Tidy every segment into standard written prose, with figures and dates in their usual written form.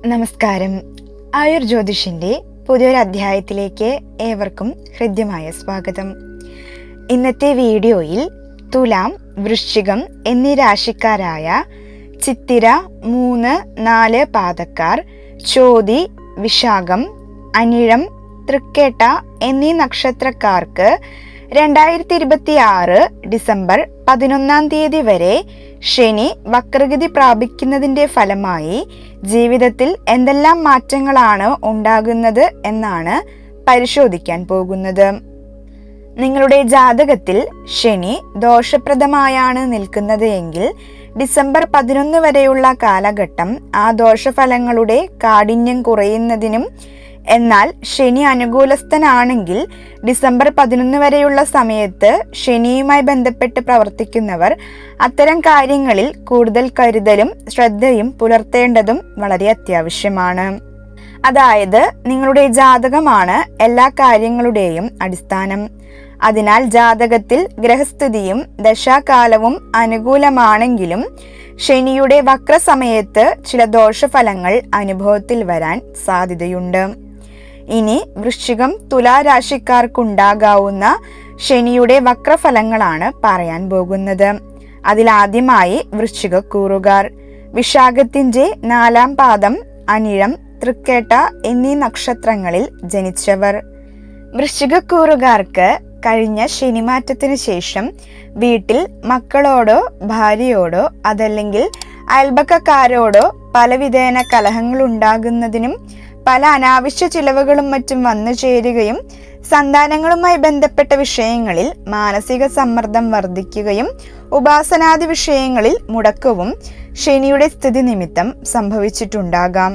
നമസ്കാരം. ആയുർ ജ്യോതിഷിൻ്റെ പുതിയൊരു അധ്യായത്തിലേക്ക് ഏവർക്കും ഹൃദ്യമായ സ്വാഗതം. ഇന്നത്തെ വീഡിയോയിൽ തുലാം, വൃശ്ചികം എന്നീ രാശിക്കാരായ ചിത്തിര 3, 4 പാദക്കാർ, ചോതി, വിശാഖം, അനിഴം, തൃക്കേട്ട എന്നീ നക്ഷത്രക്കാർക്ക് 2026 ഡിസംബർ 11 വരെ ശനി വക്രഗതി പ്രാപിക്കുന്നതിൻ്റെ ഫലമായി ജീവിതത്തിൽ എന്തെല്ലാം മാറ്റങ്ങളാണ് ഉണ്ടാകുന്നത് എന്നാണ് പരിശോധിക്കാൻ പോകുന്നത്. നിങ്ങളുടെ ജാതകത്തിൽ ശനി ദോഷപ്രദമായാണ് നിൽക്കുന്നത് എങ്കിൽ ഡിസംബർ 11 വരെയുള്ള കാലഘട്ടം ആ ദോഷഫലങ്ങളുടെ കാഠിന്യം കുറയുന്നതിനും, എന്നാൽ ശനി അനുകൂലസ്ഥനാണെങ്കിൽ ഡിസംബർ 11 വരെയുള്ള സമയത്ത് ശനിയുമായി ബന്ധപ്പെട്ട് പ്രവർത്തിക്കുന്നവർ അത്തരം കാര്യങ്ങളിൽ കൂടുതൽ കരുതലും ശ്രദ്ധയും പുലർത്തേണ്ടതും വളരെ അത്യാവശ്യമാണ്. അതായത് നിങ്ങളുടെ ജാതകമാണ് എല്ലാ കാര്യങ്ങളുടെയും അടിസ്ഥാനം. അതിനാൽ ജാതകത്തിൽ ഗ്രഹസ്ഥിതിയും ദശാകാലവും അനുകൂലമാണെങ്കിലും ശനിയുടെ വക്രസമയത്ത് ചില ദോഷഫലങ്ങൾ അനുഭവത്തിൽ വരാൻ സാധ്യതയുണ്ട്. ഇനി വൃശ്ചികം, തുലാ രാശിക്കാർക്കുണ്ടാകാവുന്ന ശനിയുടെ വക്രഫലങ്ങളാണ് പറയാൻ പോകുന്നത്. അതിലാദ്യമായി വൃശ്ചികക്കൂറുകാർ. വിശാഖത്തിന്റെ 4-ാം പാദം, അനിഴം, തൃക്കേട്ട എന്നീ നക്ഷത്രങ്ങളിൽ ജനിച്ചവർ. വൃശ്ചികക്കൂറുകാർക്ക് കഴിഞ്ഞ ശനിമാറ്റത്തിന് ശേഷം വീട്ടിൽ മക്കളോടോ ഭാര്യയോടോ അതല്ലെങ്കിൽ അയൽപക്കക്കാരോടോ പലവിധേന കലഹങ്ങൾ ഉണ്ടാകുന്നതിനും പല അനാവശ്യ ചിലവുകളും മറ്റും വന്നു ചേരുകയും സന്താനങ്ങളുമായി ബന്ധപ്പെട്ട വിഷയങ്ങളിൽ മാനസിക സമ്മർദ്ദം വർദ്ധിക്കുകയും ഉപാസനാദി വിഷയങ്ങളിൽ മുടക്കവും ശനിയുടെ സ്ഥിതി നിമിത്തം സംഭവിച്ചിട്ടുണ്ടാകാം.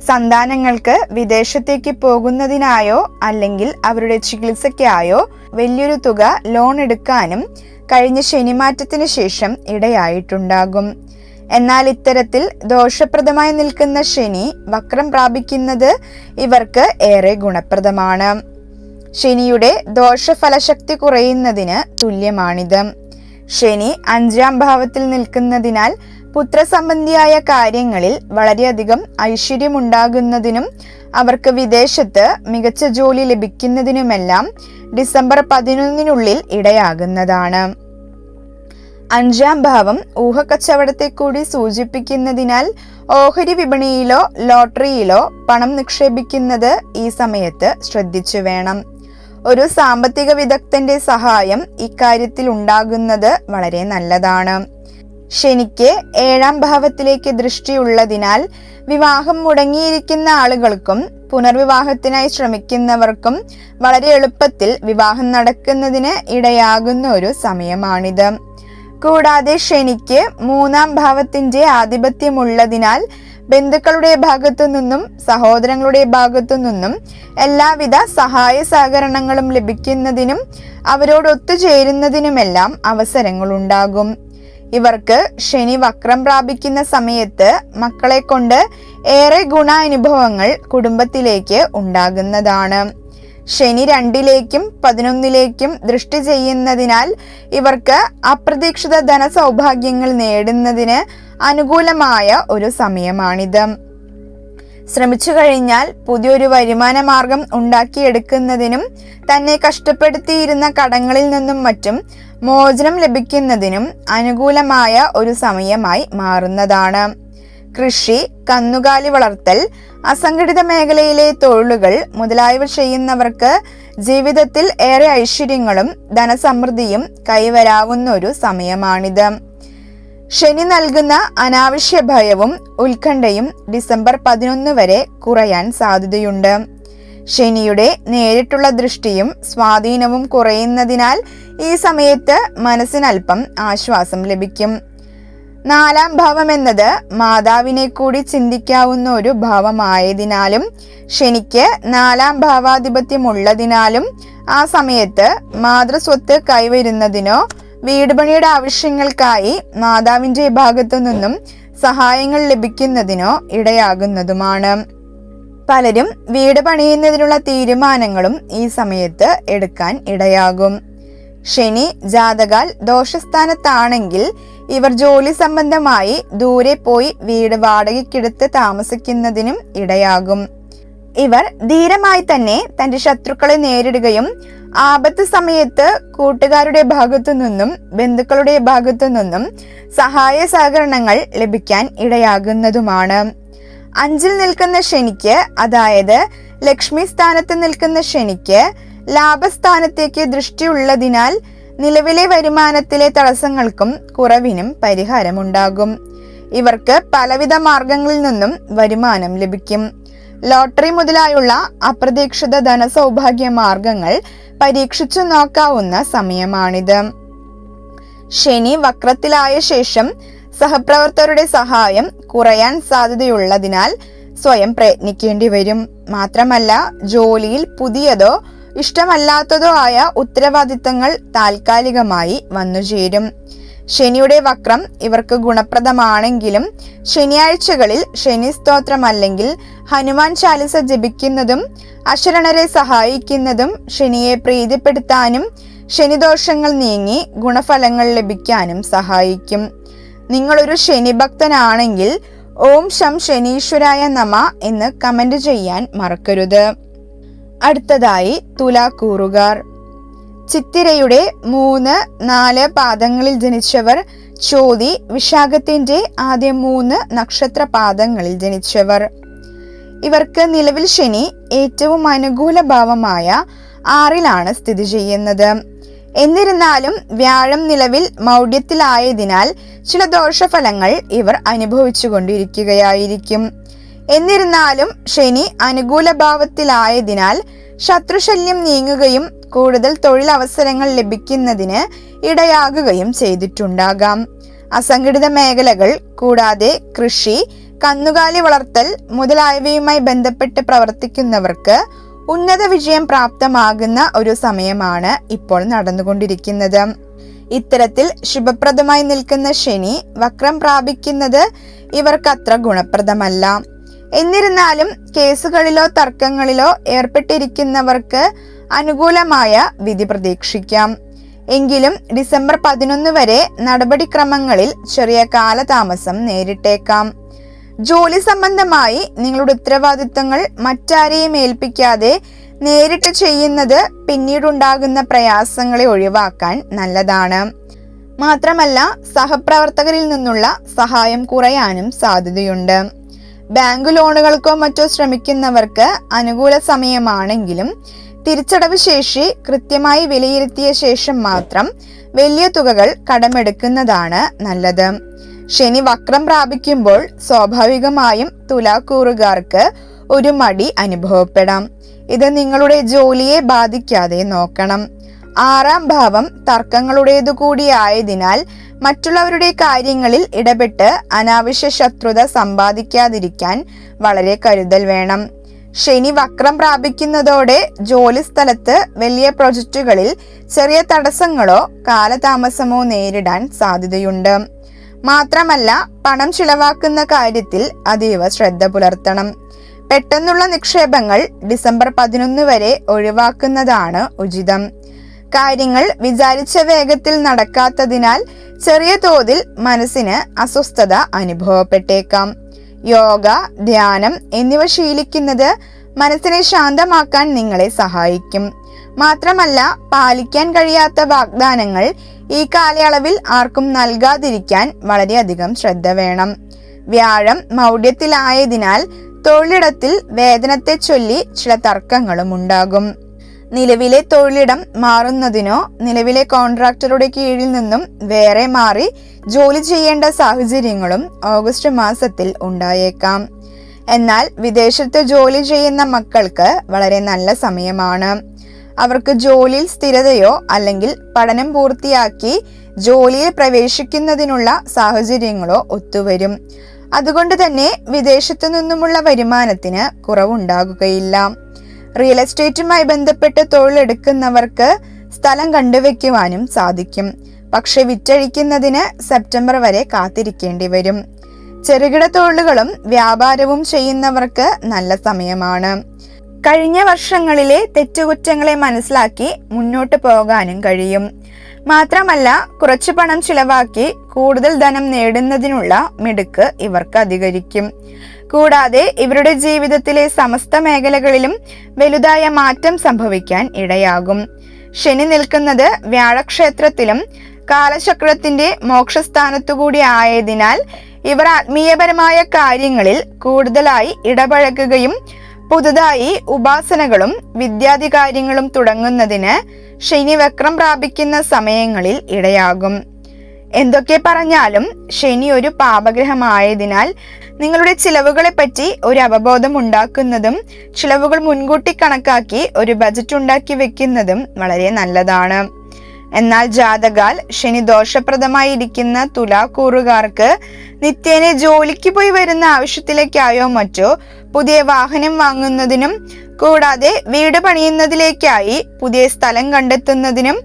സന്താനങ്ങൾക്ക് വിദേശത്തേക്ക് പോകുന്നതിനായോ അല്ലെങ്കിൽ അവരുടെ ചികിത്സയ്ക്കായോ വലിയൊരു തുക ലോൺ എടുക്കാനും കഴിഞ്ഞ ശനിമാറ്റത്തിന് ശേഷം ഇടയായിട്ടുണ്ടാകും. എന്നാൽ ഇത്തരത്തിൽ ദോഷപ്രദമായി നിൽക്കുന്ന ശനി വക്രം പ്രാപിക്കുന്നത് ഇവർക്ക് ഏറെ ഗുണപ്രദമാണ്. ശനിയുടെ ദോഷഫലശക്തി കുറയുന്നതിന് തുല്യമാണിത്. ശനി 5-ാം ഭാവത്തിൽ നിൽക്കുന്നതിനാൽ പുത്രസംബന്ധിയായ കാര്യങ്ങളിൽ വളരെയധികം ഐശ്വര്യമുണ്ടാകുന്നതിനും അവർക്ക് വിദേശത്ത് മികച്ച ജോലി ലഭിക്കുന്നതിനുമെല്ലാം ഡിസംബർ 11 ഇടയാകുന്നതാണ്. 5-ാം ഭാവം ഊഹക്കച്ചവടത്തെ കൂടി സൂചിപ്പിക്കുന്നതിനാൽ ഓഹരി വിപണിയിലോ ലോട്ടറിയിലോ പണം നിക്ഷേപിക്കുന്നത് ഈ സമയത്ത് ശ്രദ്ധിച്ചു വേണം. ഒരു സാമ്പത്തിക വിദഗ്ധന്റെ സഹായം ഇക്കാര്യത്തിൽ ഉണ്ടാകുന്നത് വളരെ നല്ലതാണ്. ശനിക്ക് 7-ാം ഭാവത്തിലേക്ക് ദൃഷ്ടിയുള്ളതിനാൽ വിവാഹം മുടങ്ങിയിരിക്കുന്ന ആളുകൾക്കും പുനർവിവാഹത്തിനായി ശ്രമിക്കുന്നവർക്കും വളരെ എളുപ്പത്തിൽ വിവാഹം നടക്കുന്നതിന് ഇടയാകുന്ന ഒരു സമയമാണിത്. കൂടാതെ ശനിക്ക് 3-ാം ഭാവത്തിന്റെ ആധിപത്യമുള്ളതിനാൽ ബന്ധുക്കളുടെ ഭാഗത്തു നിന്നും സഹോദരങ്ങളുടെ ഭാഗത്തു നിന്നും എല്ലാവിധ സഹായ സഹകരണങ്ങളും ലഭിക്കുന്നതിനും അവരോട് ഒത്തുചേരുന്നതിനുമെല്ലാം അവസരങ്ങളുണ്ടാകും. ഇവർക്ക് ശനി വക്രം പ്രാപിക്കുന്ന സമയത്ത് മക്കളെ കൊണ്ട് ഏറെ ഗുണാനുഭവങ്ങൾ കുടുംബത്തിലേക്ക് ഉണ്ടാകുന്നതാണ്. ശനി 2-ലേക്കും 11-ലേക്കും ദൃഷ്ടി ചെയ്യുന്നതിനാൽ ഇവർക്ക് അപ്രതീക്ഷിത ധനസൗഭാഗ്യങ്ങൾ നേടുന്നതിന് അനുകൂലമായ ഒരു സമയമാണിത്. ശ്രമിച്ചു കഴിഞ്ഞാൽ പുതിയൊരു വരുമാന മാർഗം ഉണ്ടാക്കിയെടുക്കുന്നതിനും തന്നെ കഷ്ടപ്പെടുത്തിയിരുന്ന കടങ്ങളിൽ നിന്നും മറ്റും മോചനം ലഭിക്കുന്നതിനും അനുകൂലമായ ഒരു സമയമായി മാറുന്നതാണ്. കൃഷി, കന്നുകാലി വളർത്തൽ, അസംഘടിത മേഖലയിലെ തൊഴിലുകൾ മുതലായവ ചെയ്യുന്നവർക്ക് ജീവിതത്തിൽ ഏറെ ഐശ്വര്യങ്ങളും ധനസമൃദ്ധിയും കൈവരാവുന്ന ഒരു സമയമാണിത്. ശനി നൽകുന്ന അനാവശ്യ ഭയവും ഉത്കണ്ഠയും ഡിസംബർ 11 വരെ കുറയാൻ സാധ്യതയുണ്ട്. ശനിയുടെ നേരിട്ടുള്ള ദൃഷ്ടിയും സ്വാധീനവും കുറയുന്നതിനാൽ ഈ സമയത്ത് മനസ്സിനല്പം ആശ്വാസം ലഭിക്കും. 4-ാം ഭാവം എന്നത് മാതാവിനെ കൂടി ചിന്തിക്കാവുന്ന ഒരു ഭാവമായതിനാലും ശനിക്ക് 4-ാം ഭാവാധിപത്യമുള്ളതിനാലും ആ സമയത്ത് മാതൃസ്വത്ത് കൈവരുന്നതിനോ വീട് പണിയുടെ ആവശ്യങ്ങൾക്കായി മാതാവിന്റെ ഭാഗത്തു നിന്നും സഹായങ്ങൾ ലഭിക്കുന്നതിനോ ഇടയാകുന്നതുമാണ്. പലരും വീട് പണിയുന്നതിനുള്ള തീരുമാനങ്ങളും ഈ സമയത്ത് എടുക്കാൻ ഇടയാകും. ശനി ജാതകാൽ ദോഷസ്ഥാനത്താണെങ്കിൽ ഇവർ ജോലി സംബന്ധമായി ദൂരെ പോയി വീട് വാടകയ്ക്കെടുത്ത് താമസിക്കുന്നതിനും ഇടയാകും. ഇവർ ധീരമായി തന്നെ തന്റെ ശത്രുക്കളെ നേരിടുകയും ആപത്ത് സമയത്ത് കൂട്ടുകാരുടെ ഭാഗത്തു നിന്നും ബന്ധുക്കളുടെ ഭാഗത്തു നിന്നും സഹായ സഹകരണങ്ങൾ ലഭിക്കാൻ ഇടയാകുന്നതുമാണ്. 5-ൽ നിൽക്കുന്ന ശനിക്ക്, അതായത് ലക്ഷ്മി സ്ഥാനത്ത് നിൽക്കുന്ന ശനിക്ക് ലാഭസ്ഥാനത്തേക്ക് ദൃഷ്ടിയുള്ളതിനാൽ നിലവിലെ വരുമാനത്തിലെ തടസ്സങ്ങൾക്കും കുറവിനും പരിഹാരമുണ്ടാകും. ഇവർക്ക് പലവിധ മാർഗങ്ങളിൽ നിന്നും വരുമാനം ലഭിക്കും. ലോട്ടറി മുതലായുള്ള അപ്രതീക്ഷിത ധനസൗഭാഗ്യ മാർഗങ്ങൾ പരീക്ഷിച്ചു നോക്കാവുന്ന സമയമാണിത്. ശനി വക്രത്തിലായ ശേഷം സഹപ്രവർത്തകരുടെ സഹായം കുറയാൻ സാധ്യതയുള്ളതിനാൽ സ്വയം പ്രയത്നിക്കേണ്ടി വരും. മാത്രമല്ല, ജോലിയിൽ പുതിയതോ ഇഷ്ടമല്ലാത്തതോ ആയ ഉത്തരവാദിത്തങ്ങൾ താൽക്കാലികമായി വന്നുചേരും. ശനിയുടെ വക്രം ഇവർക്ക് ഗുണപ്രദമാണെങ്കിലും ശനിയാഴ്ചകളിൽ ശനി സ്തോത്രം അല്ലെങ്കിൽ ഹനുമാൻ ചാലിസ ജപിക്കുന്നതും അശരണരെ സഹായിക്കുന്നതും ശനിയെ പ്രീതിപ്പെടുത്താനും ശനിദോഷങ്ങൾ നീങ്ങി ഗുണഫലങ്ങൾ ലഭിക്കാനും സഹായിക്കും. നിങ്ങളൊരു ശനി ഭക്തനാണെങ്കിൽ ഓം ശം ശനീശ്വരായ നമ എന്ന് കമന്റ് ചെയ്യാൻ മറക്കരുത്. അടുത്തതായി തുലാക്കൂറുകാർ. ചിത്തിരയുടെ 3-4 പാദങ്ങളിൽ ജനിച്ചവർ, ചോതി വിശാഖത്തിന്റെ ആദ്യ 3 നക്ഷത്ര പാദങ്ങളിൽ ജനിച്ചവർ. ഇവർക്ക് നിലവിൽ ശനി ഏറ്റവും അനുകൂല ഭാവമായ 6-ലാണ് സ്ഥിതി ചെയ്യുന്നത്. എന്നിരുന്നാലും വ്യാഴം നിലവിൽ മൗഢ്യത്തിലായതിനാൽ ചില ദോഷഫലങ്ങൾ ഇവർ അനുഭവിച്ചു കൊണ്ടിരിക്കുകയായിരിക്കും. എന്നിരുന്നാലും ശനി അനുകൂല ഭാവത്തിലായതിനാൽ ശത്രുശല്യം നീങ്ങുകയും കൂടുതൽ തൊഴിലവസരങ്ങൾ ലഭിക്കുന്നതിന് ഇടയാകുകയും ചെയ്തിട്ടുണ്ടാകാം. അസംഘടിത മേഖലകൾ കൂടാതെ കൃഷി, കന്നുകാലി വളർത്തൽ മുതലായവയുമായി ബന്ധപ്പെട്ട് പ്രവർത്തിക്കുന്നവർക്ക് ഉന്നത വിജയം പ്രാപ്തമാകുന്ന ഒരു സമയമാണ് ഇപ്പോൾ നടന്നുകൊണ്ടിരിക്കുന്നത്. ഇത്തരത്തിൽ ശുഭപ്രദമായി നിൽക്കുന്ന ശനി വക്രം പ്രാപിക്കുന്നത് ഇവർക്കത്ര ഗുണപ്രദമല്ല. എന്നിരുന്നാലും കേസുകളിലോ തർക്കങ്ങളിലോ ഏർപ്പെട്ടിരിക്കുന്നവർക്ക് അനുകൂലമായ വിധി പ്രതീക്ഷിക്കാം. എങ്കിലും ഡിസംബർ 11 വരെ നടപടിക്രമങ്ങളിൽ ചെറിയ കാലതാമസം നേരിട്ടേക്കാം. ജോലി സംബന്ധമായി നിങ്ങളുടെ ഉത്തരവാദിത്തങ്ങൾ മറ്റാരെയും ഏൽപ്പിക്കാതെ നേരിട്ട് ചെയ്യുന്നത് പിന്നീടുണ്ടാകുന്ന പ്രയാസങ്ങളെ ഒഴിവാക്കാൻ നല്ലതാണ്. മാത്രമല്ല, സഹപ്രവർത്തകരിൽ നിന്നുള്ള സഹായം കുറയാനും സാധ്യതയുണ്ട്. ബാങ്ക് ലോണുകൾക്കോ മറ്റോ ശ്രമിക്കുന്നവർക്ക് അനുകൂല സമയമാണെങ്കിലും തിരിച്ചടവ് ശേഷി കൃത്യമായി വിലയിരുത്തിയ ശേഷം മാത്രം വലിയ തുകകൾ കടമെടുക്കുന്നതാണ് നല്ലത്. ശനി വക്രം പ്രാപിക്കുമ്പോൾ സ്വാഭാവികമായും തുലാക്കൂറുകാർക്ക് ഒരു മടി അനുഭവപ്പെടാം. ഇത് നിങ്ങളുടെ ജോലിയെ ബാധിക്കാതെ നോക്കണം. 6-ാം ഭാവം തർക്കങ്ങളുടേതു കൂടിയായതിനാൽ മറ്റുള്ളവരുടെ കാര്യങ്ങളിൽ ഇടപെട്ട് അനാവശ്യ ശത്രുത സമ്പാദിക്കാതിരിക്കാൻ വളരെ കരുതൽ വേണം. ശനി വക്രം പ്രാപിക്കുന്നതോടെ ജോലി സ്ഥലത്ത് വലിയ പ്രൊജക്റ്റുകളിൽ ചെറിയ തടസ്സങ്ങളോ കാലതാമസമോ നേരിടാൻ സാധ്യതയുണ്ട്. മാത്രമല്ല, പണം ചിലവാക്കുന്ന കാര്യത്തിൽ അതീവ ശ്രദ്ധ പുലർത്തണം. പെട്ടെന്നുള്ള നിക്ഷേപങ്ങൾ ഡിസംബർ 11 വരെ ഒഴിവാക്കുന്നതാണ് ഉചിതം. കാര്യങ്ങൾ വിചാരിച്ച വേഗത്തിൽ നടക്കാത്തതിനാൽ ചെറിയ തോതിൽ മനസ്സിന് അസ്വസ്ഥത അനുഭവപ്പെട്ടേക്കാം. യോഗ, ധ്യാനം എന്നിവ ശീലിക്കുന്നത് മനസ്സിനെ ശാന്തമാക്കാൻ നിങ്ങളെ സഹായിക്കും. മാത്രമല്ല, പാലിക്കാൻ കഴിയാത്ത വാഗ്ദാനങ്ങൾ ഈ കാലയളവിൽ ആർക്കും നൽകാതിരിക്കാൻ വളരെയധികം ശ്രദ്ധ വേണം. വ്യാഴം മൗഢ്യത്തിലായതിനാൽ തൊഴിലിടത്തിൽ വേതനത്തെ ചൊല്ലി ചില തർക്കങ്ങളും ഉണ്ടാകും. നിലവിലെ തൊഴിലിടം മാറുന്നതിനോ നിലവിലെ കോൺട്രാക്ടറുടെ കീഴിൽ നിന്നും വേറെ മാറി ജോലി ചെയ്യേണ്ട സാഹചര്യങ്ങളും ഓഗസ്റ്റ് മാസത്തിൽ ഉണ്ടായേക്കാം. എന്നാൽ വിദേശത്ത് ജോലി ചെയ്യുന്ന മക്കൾക്ക് വളരെ നല്ല സമയമാണ്. അവർക്ക് ജോലിയിൽ സ്ഥിരതയോ അല്ലെങ്കിൽ പഠനം പൂർത്തിയാക്കി ജോലിയിൽ പ്രവേശിക്കുന്നതിനുള്ള സാഹചര്യങ്ങളോ ഒത്തുവരും. അതുകൊണ്ട് തന്നെ വിദേശത്തു നിന്നുമുള്ള വരുമാനത്തിന് കുറവുണ്ടാകുകയില്ല. റിയൽ എസ്റ്റേറ്റുമായി ബന്ധപ്പെട്ട് തൊഴിലെടുക്കുന്നവർക്ക് സ്ഥലം കണ്ടുവെക്കുവാനും സാധിക്കും. പക്ഷെ വിറ്റഴിക്കുന്നതിന് സെപ്റ്റംബർ വരെ കാത്തിരിക്കേണ്ടി വരും. ചെറുകിട തൊഴിലുകളും വ്യാപാരവും ചെയ്യുന്നവർക്ക് നല്ല സമയമാണ്. കഴിഞ്ഞ വർഷങ്ങളിലെ തെറ്റുകുറ്റങ്ങളെ മനസ്സിലാക്കി മുന്നോട്ട് പോകാനും കഴിയും. മാത്രമല്ല കുറച്ചു പണം ചിലവാക്കി കൂടുതൽ ധനം നേടുന്നതിനുള്ള മിടുക്ക് ഇവർക്ക് അധികരിക്കും. കൂടാതെ ഇവരുടെ ജീവിതത്തിലെ സമസ്ത മേഖലകളിലും വലുതായ മാറ്റം സംഭവിക്കാൻ ഇടയാകും. ശനി നിൽക്കുന്നത് വ്യാഴക്ഷേത്രത്തിലും കാലചക്രത്തിന്റെ മോക്ഷസ്ഥാനത്തുകൂടി ആയതിനാൽ ഇവർ ആത്മീയപരമായ കാര്യങ്ങളിൽ കൂടുതലായി ഇടപഴകുകയും പുതുതായി ഉപാസനകളും വിദ്യാധികാര്യങ്ങളും തുടങ്ങുന്നതിന് ശനി വക്രം പ്രാപിക്കുന്ന സമയങ്ങളിൽ ഇടയാകും. എന്തൊക്കെ പറഞ്ഞാലും ശനി ഒരു പാപഗ്രഹമായതിനാൽ നിങ്ങളുടെ ചിലവുകളെ പറ്റി ഒരു അവബോധം ഉണ്ടാക്കുന്നതും ചിലവുകൾ മുൻകൂട്ടി കണക്കാക്കി ഒരു ബജറ്റ് ഉണ്ടാക്കി വെക്കുന്നതും വളരെ നല്ലതാണ്. എന്നാൽ ജാതകാൽ ശനി ദോഷപ്രദമായി ഇരിക്കുന്ന തുലാക്കൂറുകാർക്ക് നിത്യേന ജോലിക്ക് പോയി വരുന്ന ആവശ്യത്തിലേക്കായോ മറ്റോ പുതിയ വാഹനം വാങ്ങുന്നതിനും കൂടാതെ വീട് പണിയുന്നതിലേക്കായി പുതിയ സ്ഥലം കണ്ടെത്തുന്നതിനും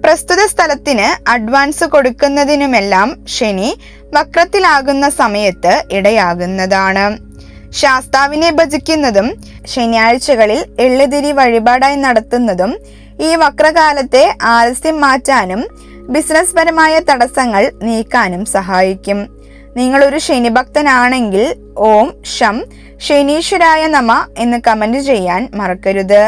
പ്രസ്തുത സ്ഥലത്തിന് അഡ്വാൻസ് കൊടുക്കുന്നതിനുമെല്ലാം ശനി വക്രത്തിലാകുന്ന സമയത്ത് ഇടയാകുന്നതാണ്. ശാസ്താവിനെ ഭജിക്കുന്നതും ശനിയാഴ്ചകളിൽ എള്ളുതിരി വഴിപാടായി നടത്തുന്നതും ഈ വക്രകാലത്തെ ആലസ്യം മാറ്റാനും ബിസിനസ് പരമായ തടസ്സങ്ങൾ നീക്കാനും സഹായിക്കും. നിങ്ങളൊരു ശനിഭക്തനാണെങ്കിൽ ഓം ശം ശനീശ്വരായ നമ എന്ന് കമന്റ് ചെയ്യാൻ മറക്കരുത്.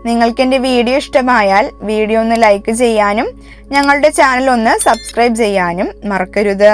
നിങ്ങൾക്ക് എൻ്റെ വീഡിയോ ഇഷ്ടമായാൽ വീഡിയോ ഒന്ന് ലൈക്ക് ചെയ്യാനും ഞങ്ങളുടെ ചാനൽ ഒന്ന് സബ്സ്ക്രൈബ് ചെയ്യാനും മറക്കരുത്.